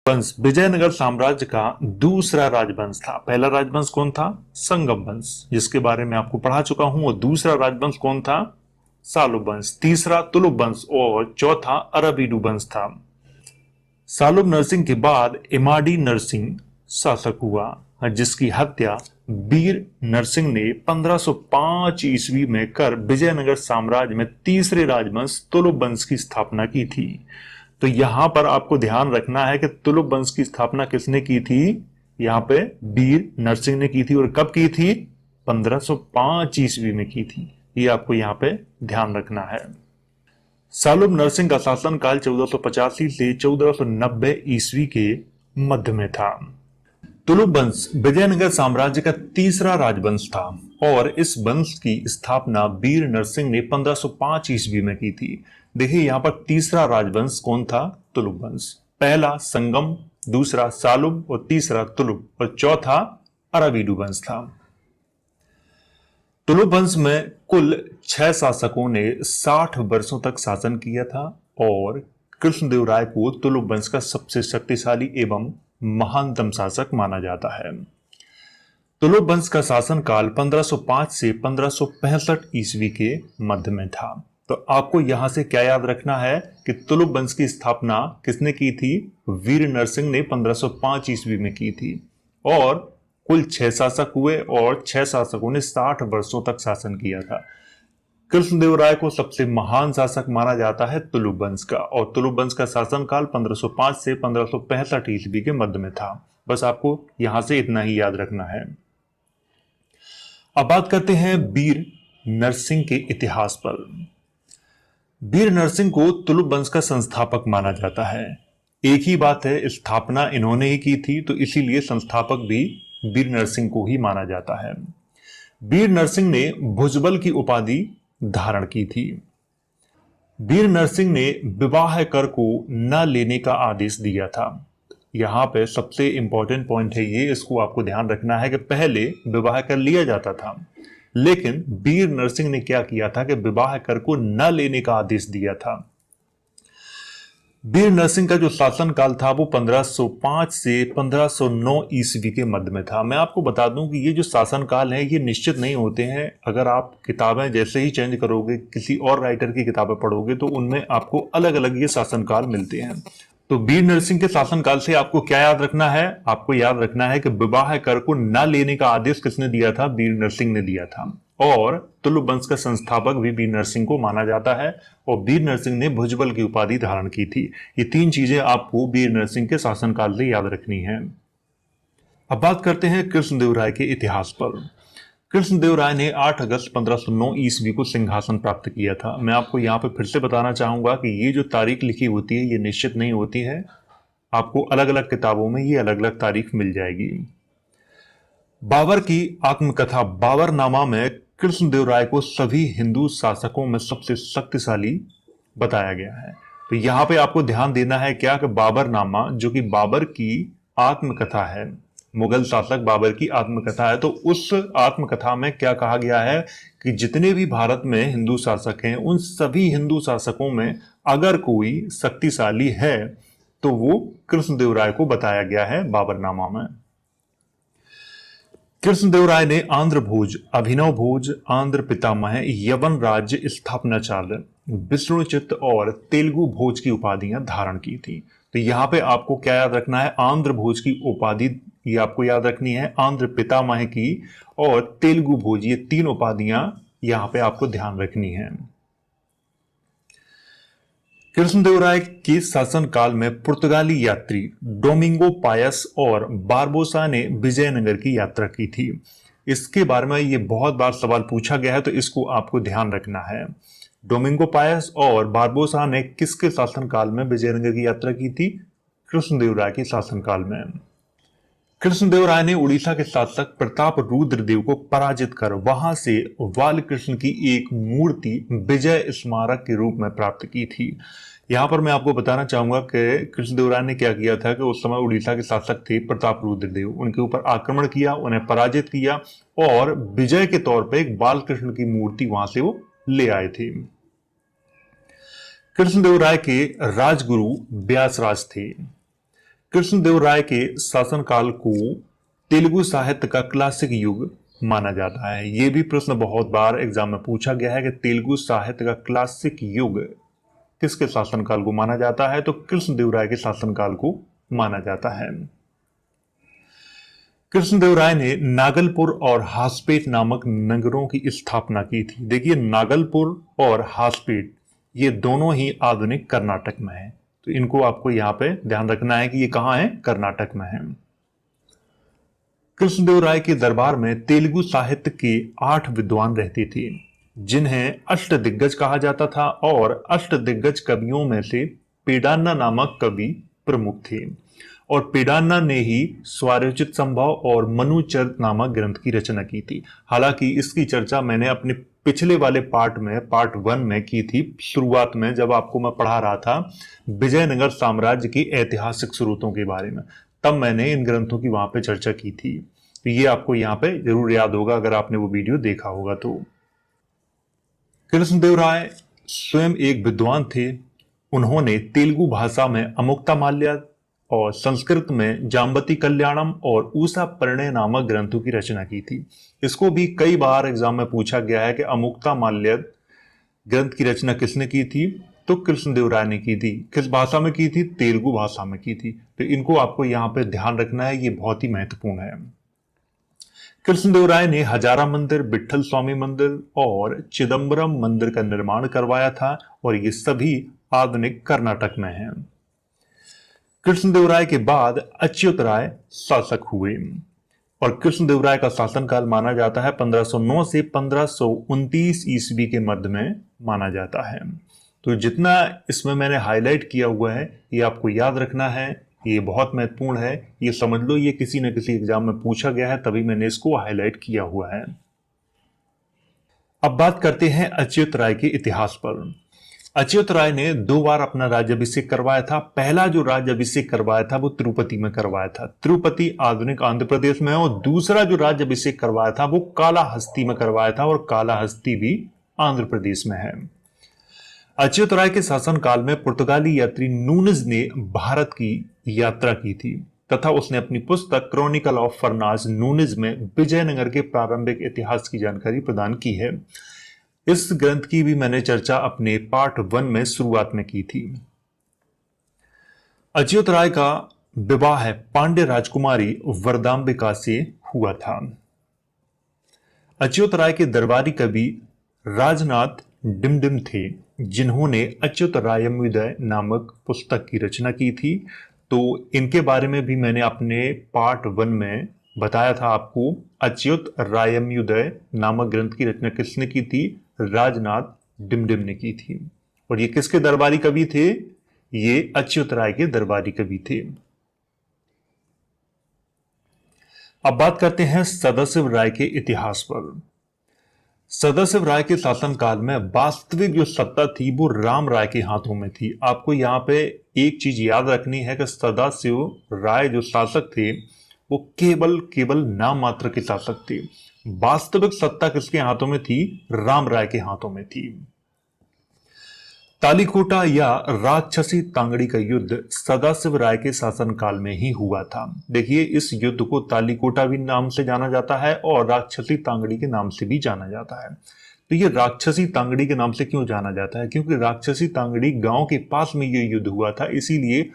वंश विजयनगर साम्राज्य का दूसरा राजवंश था। पहला राजवंश कौन था? संगम वंश, जिसके बारे में आपको पढ़ा चुका हूं। और दूसरा राजवंश कौन था? सालुब वंश। तीसरा तुलुक वंश और चौथा अरबीडु वंश था। सालुब नरसिंह के बाद इमाडी नरसिंह शासक हुआ, जिसकी हत्या वीर नरसिंह ने 1505 ईस्वी में कर विजयनगर साम्राज्य में तीसरे राजवंश तुलुक वंश की स्थापना की थी। तो यहां पर आपको ध्यान रखना है कि तुलुक वंश की स्थापना किसने की थी? यहां पे वीर नरसिंह ने की थी। और कब की थी? 1505 ईस्वी में की थी। ये आपको यहां पे ध्यान रखना है। सालुब नरसिंह का शासनकाल 1485 से 1490 ईस्वी के मध्य में था। तुलुक वंश विजयनगर साम्राज्य का तीसरा राजवंश था और इस वंश की स्थापना वीर नरसिंह ने 1505 ईस्वी में की थी। देखिए यहां पर तीसरा राजवंश कौन था? तुलुक वंश। पहला संगम, दूसरा सालुब और तीसरा तुलुक और चौथा अरबीडु वंश था। तुलुक वंश में कुल 6 शासकों ने 60 वर्षों तक शासन किया था और कृष्णदेव राय को तुलुक वंश का सबसे शक्तिशाली एवं महानतम शासक माना जाता है। तुलुक वंश का शासनकाल 1505 से 1565 ईस्वी के मध्य में था। तो आपको यहां से क्या याद रखना है कि तुलुक वंश की स्थापना किसने की थी? वीर नरसिंह ने 1505 ईस्वी में की थी और कुल 6 शासक हुए और 6 शासकों ने 60 वर्षों तक शासन किया था। कृष्णदेव राय को सबसे महान शासक माना जाता है तुलुक वंश का, और तुलुक वंश का शासनकाल 1505 से 1565 ईस्वी के मध्य में था। बस आपको यहां से इतना ही याद रखना है। अब बात करते हैं वीर नरसिंह के इतिहास पर। वीर नरसिंह को तुलुक वंश का संस्थापक माना जाता है। एक ही बात है, स्थापना इन्होंने ही की थी, तो इसीलिए संस्थापक भी वीर नरसिंह को ही माना जाता है। वीर नरसिंह ने भुजबल की उपाधि धारण की थी। वीर नरसिंह ने विवाह कर को न लेने का आदेश दिया था। यहां पे सबसे इंपॉर्टेंट पॉइंट है ये, इसको आपको ध्यान रखना है कि पहले विवाह कर लिया जाता था, लेकिन वीर नरसिंह ने क्या किया था कि विवाह कर को न लेने का आदेश दिया था। वीर नरसिंह का जो शासनकाल था वो 1505 से 1509 ईस्वी के मध्य में था। मैं आपको बता दूं कि ये जो शासनकाल है ये निश्चित नहीं होते हैं। अगर आप किताबें जैसे ही चेंज करोगे, किसी और राइटर की किताबें पढ़ोगे, तो उनमें आपको अलग अलग ये शासनकाल मिलते हैं। तो वीर नरसिंह के शासनकाल से आपको क्या याद रखना है? आपको याद रखना है कि विवाह कर को न लेने का आदेश किसने दिया था? वीर नरसिंह ने दिया था। और तुलुक वंश का संस्थापक भी वीर नरसिंह को माना जाता है और वीर नरसिंह ने भुजबल की उपाधि धारण की थी। ये 3 चीजें आपको वीर नरसिंह के शासनकाल से याद रखनी है। अब बात करते हैं कृष्णदेव राय के इतिहास पर। कृष्णदेव राय ने 8 अगस्त 1509 ईस्वी को सिंहासन प्राप्त किया था। मैं आपको यहां पर फिर से बताना चाहूंगा कि ये जो तारीख लिखी होती है ये निश्चित नहीं होती है। आपको अलग अलग किताबों में ये अलग अलग तारीख मिल जाएगी। बाबर की आत्मकथा बाबरनामा में कृष्णदेव राय को सभी हिंदू शासकों में सबसे शक्तिशाली बताया गया है। तो यहां पे आपको ध्यान देना है क्या कि बाबरनामा, जो कि बाबर की आत्मकथा है, मुगल शासक बाबर की आत्मकथा है, तो उस आत्मकथा में क्या कहा गया है कि जितने भी भारत में हिंदू शासक हैं उन सभी हिंदू शासकों में अगर कोई शक्तिशाली है तो वो कृष्णदेव राय को बताया गया है बाबरनामा में। कृष्णदेव राय ने आंध्र भोज, अभिनव भोज, आंध्र पितामह, यवन राज्य स्थापनाचार्य, विष्णुचित्त और तेलुगु भोज की उपाधियां धारण की थी। तो यहां पे आपको क्या याद रखना है? आंध्र भोज की उपाधि ये आपको याद रखनी है, आंध्र पितामह की और तेलुगु भोज, ये 3 उपाधियां यहां पे आपको ध्यान रखनी है। कृष्णदेव राय के शासनकाल में पुर्तगाली यात्री डोमिंगो पायस और बारबोसा ने विजयनगर की यात्रा की थी। इसके बारे में ये बहुत बार सवाल पूछा गया है, तो इसको आपको ध्यान रखना है। डोमिंगो पायस और बारबोसा ने किसके शासनकाल में विजयनगर की यात्रा की थी? कृष्णदेव राय के शासनकाल में। कृष्णदेव राय ने उड़ीसा के शासक प्रताप रुद्रदेव को पराजित कर वहां से बालकृष्ण की एक मूर्ति विजय स्मारक के रूप में प्राप्त की थी। यहां पर मैं आपको बताना चाहूंगा कि कृष्णदेव राय ने क्या किया था कि उस समय उड़ीसा के शासक थे प्रताप रुद्रदेव, उनके ऊपर आक्रमण किया, उन्हें पराजित किया और विजय के तौर पर एक बालकृष्ण की मूर्ति वहां से वो ले आए थे। कृष्णदेव राय के राजगुरु व्यासराज थे। कृष्णदेव राय के शासनकाल को तेलुगु साहित्य का क्लासिक युग माना जाता है। यह भी प्रश्न बहुत बार एग्जाम में पूछा गया है कि तेलुगु साहित्य का क्लासिक युग किसके शासनकाल को माना जाता है, तो कृष्णदेव राय के शासनकाल को माना जाता है। कृष्णदेव राय ने नागलपुर और हासपेट नामक नगरों की स्थापना की थी। देखिए, नागलपुर और हासपेट ये दोनों ही आधुनिक कर्नाटक में है, तो इनको आपको यहां पे ध्यान रखना है कि ये कहां है, कर्नाटक में है। कृष्णदेव राय के दरबार में तेलुगु साहित्य के 8 विद्वान रहते थे, जिन्हें अष्टदिग्गज कहा जाता था, और अष्टदिग्गज कवियों में से पेडान्ना नामक कवि प्रमुख थे, और पेडान्ना ने ही स्वरचित संभव और मनुचरित नामक ग्रंथ की रचना की थी। हालांकि इसकी चर्चा मैंने अपने पिछले वाले पार्ट 1 में की थी, शुरुआत में जब आपको मैं पढ़ा रहा था विजयनगर साम्राज्य की ऐतिहासिक स्रोतों के बारे में, तब मैंने इन ग्रंथों की वहां पे चर्चा की थी। तो ये आपको यहाँ पे जरूर याद होगा अगर आपने वो वीडियो देखा होगा तो। कृष्णदेव राय स्वयं एक विद्वान थे। उन्होंने तेलुगु भाषा में अमुक्तमाल्यद और संस्कृत में जाम्बती कल्याणम और ऊषा परिणय नामक ग्रंथों की रचना की थी। इसको भी कई बार एग्जाम में पूछा गया है कि अमुक्तमाल्यद ग्रंथ की रचना किसने की थी, तो कृष्णदेव राय ने की थी। किस भाषा में की थी, तेलुगु भाषा में की थी। तो इनको आपको यहाँ पे ध्यान रखना है, ये बहुत ही महत्वपूर्ण है। कृष्णदेव राय ने हजारा मंदिर, विठल स्वामी मंदिर और चिदम्बरम मंदिर का निर्माण करवाया था, और ये सभी आधुनिक कर्नाटक में हैं। कृष्णदेव राय के बाद अच्युत राय शासक हुए, और कृष्णदेव राय का शासनकाल माना जाता है 1509 से 1529 ईस्वी के मध्य में माना जाता है। तो जितना इसमें मैंने हाईलाइट किया हुआ है ये आपको याद रखना है, ये बहुत महत्वपूर्ण है। ये समझ लो ये किसी न किसी एग्जाम में पूछा गया है, तभी मैंने इसको हाईलाइट किया हुआ है। अब बात करते हैं अच्युत राय के इतिहास पर। अच्युत राय ने 2 बार अपना राज्याभिषेक करवाया था। पहला जो राज्याभिषेक करवाया था वो तिरुपति में करवाया था। तिरुपति आधुनिक आंध्र प्रदेश में है। और दूसरा जो राज्याभिषेक करवाया था वो कालाहस्ती में करवाया था, और कालाहस्ती भी आंध्र प्रदेश में है। अच्युत राय के शासनकाल में पुर्तगाली यात्री नूनज ने भारत की यात्रा की थी, तथा उसने अपनी पुस्तक क्रॉनिकल ऑफ फर्नास नूनज में विजयनगर के प्रारंभिक इतिहास की जानकारी प्रदान की है। इस ग्रंथ की भी मैंने चर्चा अपने पार्ट 1 में शुरुआत में की थी। अच्युत राय का विवाह पांड्य राजकुमारी वरदाम्बिका से हुआ था। अच्युत राय के दरबारी कवि राजनाथ डिमडिम थे, जिन्होंने अच्युत रायमुदय नामक पुस्तक की रचना की थी। तो इनके बारे में भी मैंने अपने पार्ट 1 में बताया था आपको। अच्युत रायमुदय नामक ग्रंथ की रचना किसने की थी, राजनाथ डिमडिम ने की थी। और ये किसके दरबारी कवि थे, ये अच्युत राय के दरबारी कवि थे। अब बात करते हैं सदाशिव राय के इतिहास पर। सदाशिव राय के शासनकाल में वास्तविक जो सत्ता थी वो राम राय के हाथों में थी। आपको यहाँ पे एक चीज याद रखनी है कि सदाशिव राय जो शासक थे वो केवल नाम मात्र के शासक थे। वास्तविक सत्ता किसके हाथों में थी, राम राय के हाथों में थी। तालीकोटा या राक्षसी तांगड़ी का युद्ध सदाशिव राय के शासनकाल में ही हुआ था। देखिए, इस युद्ध को तालीकोटा भी नाम से जाना जाता है और राक्षसी तांगड़ी के नाम से भी जाना जाता है। तो ये राक्षसी तांगड़ी के नाम से क्यों जाना जाता है, क्योंकि राक्षसी तांगड़ी गांव के पास में ये युद्ध हुआ था, इसीलिए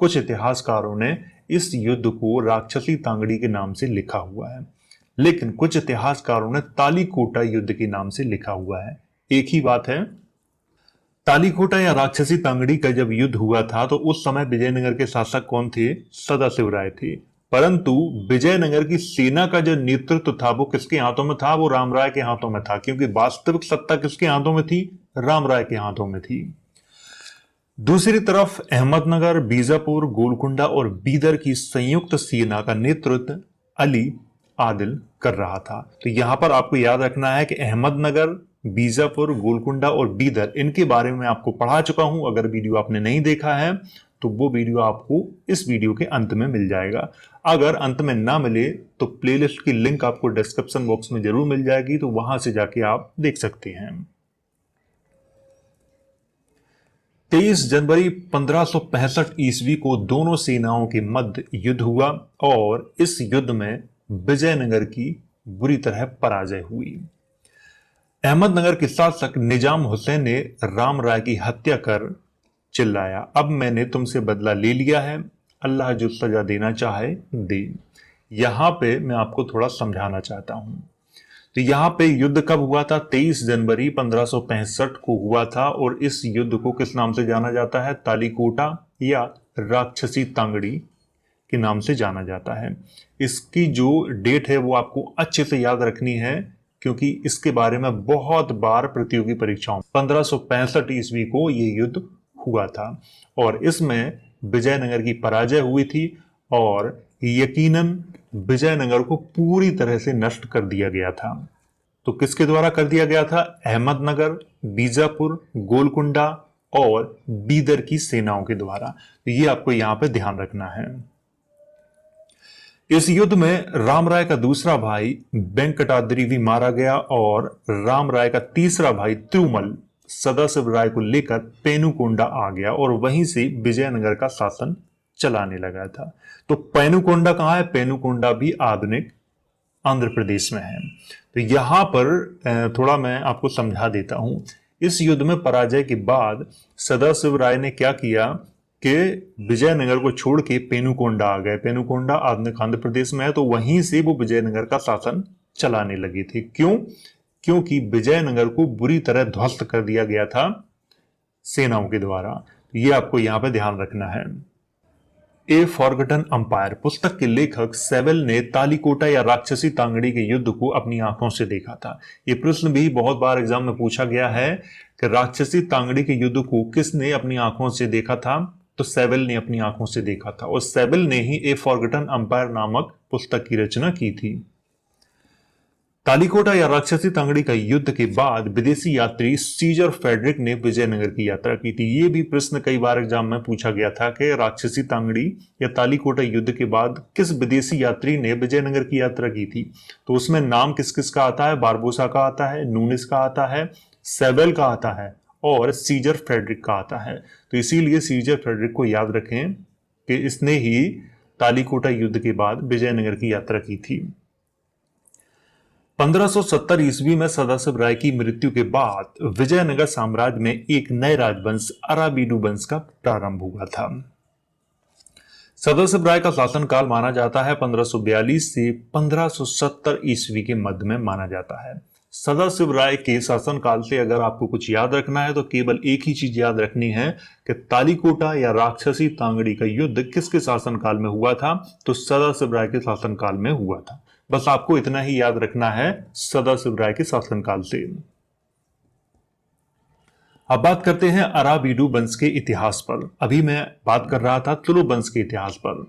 कुछ इतिहासकारों ने इस युद्ध को राक्षसी तांगड़ी के नाम से लिखा हुआ है, लेकिन कुछ इतिहासकारों ने तालीकोटा युद्ध के नाम से लिखा हुआ है। एक ही बात है। तालीकोटा या राक्षसी तांगड़ी का जब युद्ध हुआ था तो उस समय विजयनगर के शासक कौन थे, सदाशिव राय थे। परंतु विजयनगर की सेना का जो नेतृत्व था वो किसके हाथों में था, वो राम राय के हाथों में था, क्योंकि वास्तविक सत्ता किसके हाथों में थी, राम राय के हाथों में थी। दूसरी तरफ अहमदनगर, बीजापुर, गोलकुंडा और बीदर की संयुक्त सेना का नेतृत्व अली आदिल कर रहा था। तो यहां पर आपको याद रखना है कि अहमदनगर, बीजापुर, गोलकुंडा और बीदर, इनके बारे में आपको पढ़ा चुका हूं। अगर वीडियो आपने नहीं देखा है तो वो वीडियो आपको इस वीडियो के अंत में मिल जाएगा। अगर अंत में ना मिले तो प्लेलिस्ट की लिंक आपको डिस्क्रिप्शन बॉक्स में जरूर मिल जाएगी, तो वहां से जाके आप देख सकते हैं। 23 जनवरी 1565 ईस्वी को दोनों सेनाओं के मध्य युद्ध हुआ और इस युद्ध में विजयनगर की बुरी तरह पराजय हुई। अहमदनगर के शासक निजाम हुसैन ने राम राय की हत्या कर चिल्लाया, अब मैंने तुमसे बदला ले लिया है, अल्लाह जो सजा देना चाहे दे। यहां पे मैं आपको थोड़ा समझाना चाहता हूं। तो यहां पे युद्ध कब हुआ था? 23 जनवरी 1565 को हुआ था और इस युद्ध को किस नाम से जाना जाता है? तालीकोटा या राक्षसी तांगड़ी के नाम से जाना जाता है। इसकी जो डेट है वो आपको अच्छे से याद रखनी है, क्योंकि इसके बारे में बहुत बार प्रतियोगी परीक्षाओं 1565 ईस्वी को ये युद्ध हुआ था और इसमें विजयनगर की पराजय हुई थी और यकीनन विजयनगर को पूरी तरह से नष्ट कर दिया गया था। तो किसके द्वारा कर दिया गया था? अहमदनगर, बीजापुर, गोलकुंडा और बीदर की सेनाओं के द्वारा। तो ये आपको यहां पे ध्यान रखना है। इस युद्ध में राम राय का दूसरा भाई वेंकटाद्रि भी मारा गया और राम राय का तीसरा भाई तिरुमल सदाशिव राय को लेकर पेनुकोंडा आ गया और वहीं से विजयनगर का शासन चलाने लगा था। तो पेनुकोंडा कहां है? पेनुकोंडा भी आधुनिक आंध्र प्रदेश में है। तो यहां पर थोड़ा मैं आपको समझा देता हूं। इस युद्ध में पराजय के बाद सदाशिव राय ने क्या किया कि विजयनगर को छोड़ के पेनुकोंडा आ गए। पेनुकोंडा आधुनिक आंध्र प्रदेश में है, तो वहीं से वो विजयनगर का शासन चलाने लगे थे। क्यों? क्योंकि विजयनगर को बुरी तरह ध्वस्त कर दिया गया था सेनाओं के द्वारा। ये आपको यहां पर ध्यान रखना है। ए फॉरगटन अंपायर पुस्तक के लेखक सेवेल ने तालीकोटा या राक्षसी तांगड़ी के युद्ध को अपनी आंखों से देखा था। यह प्रश्न भी बहुत बार एग्जाम में पूछा गया है कि राक्षसी तांगड़ी के युद्ध को किसने अपनी आंखों से देखा था? तो सेवेल ने अपनी आंखों से देखा था और सेवेल ने ही ए फॉरगटन अंपायर नामक पुस्तक की रचना की थी। तालीकोटा या राक्षसी तांगड़ी का युद्ध के बाद विदेशी यात्री सीजर फेडरिक ने विजयनगर की यात्रा की थी। यह भी प्रश्न कई बार एग्जाम में पूछा गया था कि राक्षसी तांगड़ी या तालीकोटा युद्ध के बाद किस विदेशी यात्री ने विजयनगर की यात्रा की थी। तो उसमें नाम किस किस का आता है? बारबोसा का आता है, नूनिस का आता है, सेवेल का आता है और सीजर फेडरिक का आता है। तो इसीलिए सीजर फेडरिक को याद रखें कि इसने ही तालीकोटा युद्ध के बाद विजयनगर की यात्रा की थी। 1570 ईस्वी में सदाशिव राय की मृत्यु के बाद विजयनगर साम्राज्य में एक नए राजवंश अराबीडू वंश का प्रारंभ हुआ था। सदाशिव राय का शासनकाल माना जाता है 1542 से 1570 ईस्वी के मध्य में माना जाता है। सदाशिव राय के शासनकाल से अगर आपको कुछ याद रखना है तो केवल एक ही चीज याद रखनी है कि तालीकोटा या राक्षसी तांगड़ी का युद्ध किसके शासनकाल में हुआ था? तो सदाशिव राय के शासनकाल में हुआ था। बस आपको इतना ही याद रखना है सदाशिव राय के शासनकाल से। अब बात करते हैं अराबीडू वंश के इतिहास पर। अभी मैं बात कर रहा था तुलु वंश के इतिहास पर,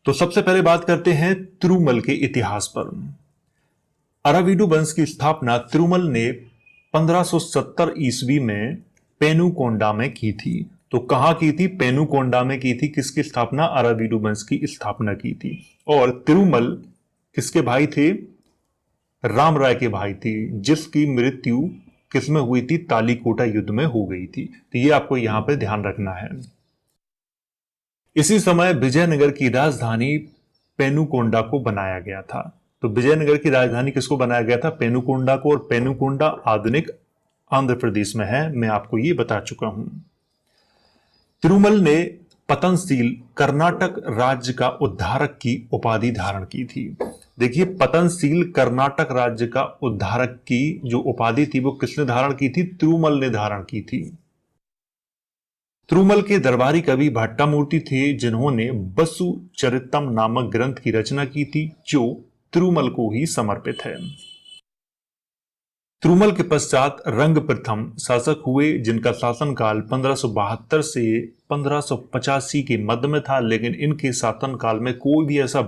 तो सबसे पहले बात करते हैं तिरुमल के इतिहास पर। अराबीडू वंश की स्थापना तिरुमल ने 1570 ईस्वी में पेनुकोंडा में की थी। तो कहां की थी? पेनुकोंडा में की थी। किसकी स्थापना? अराबीडू वंश की स्थापना की थी। और तिरुमल किसके भाई थे? राम राय के भाई थे, जिसकी मृत्यु किसमें हुई थी? तालीकोटा युद्ध में हो गई थी। तो ये आपको यहां पे ध्यान रखना है। इसी समय विजयनगर की राजधानी पेनुकोंडा को बनाया गया था। तो विजयनगर की राजधानी किसको बनाया गया था? पेनुकोंडा को। और पेनुकोंडा आधुनिक आंध्र प्रदेश में है, मैं आपको ये बता चुका हूं। तिरुमल ने पतनशील कर्नाटक राज्य का उद्धारक की उपाधि धारण की थी। देखिए, पतनशील कर्नाटक राज्य का उद्धारक की जो उपाधि थी वो किसने धारण की थी? तिरुमल ने धारण की थी। तिरुमल के दरबारी कवि भट्टामूर्ति थे, जिन्होंने बसु चरितम नामक ग्रंथ की रचना की थी, जो तिरुमल को ही समर्पित है। तिरुमल के पश्चात रंग प्रथम शासक हुए, जिनका शासनकाल 1572 से 1585 के मध्य में था, लेकिन इनके शासनकाल में कोई भी ऐसा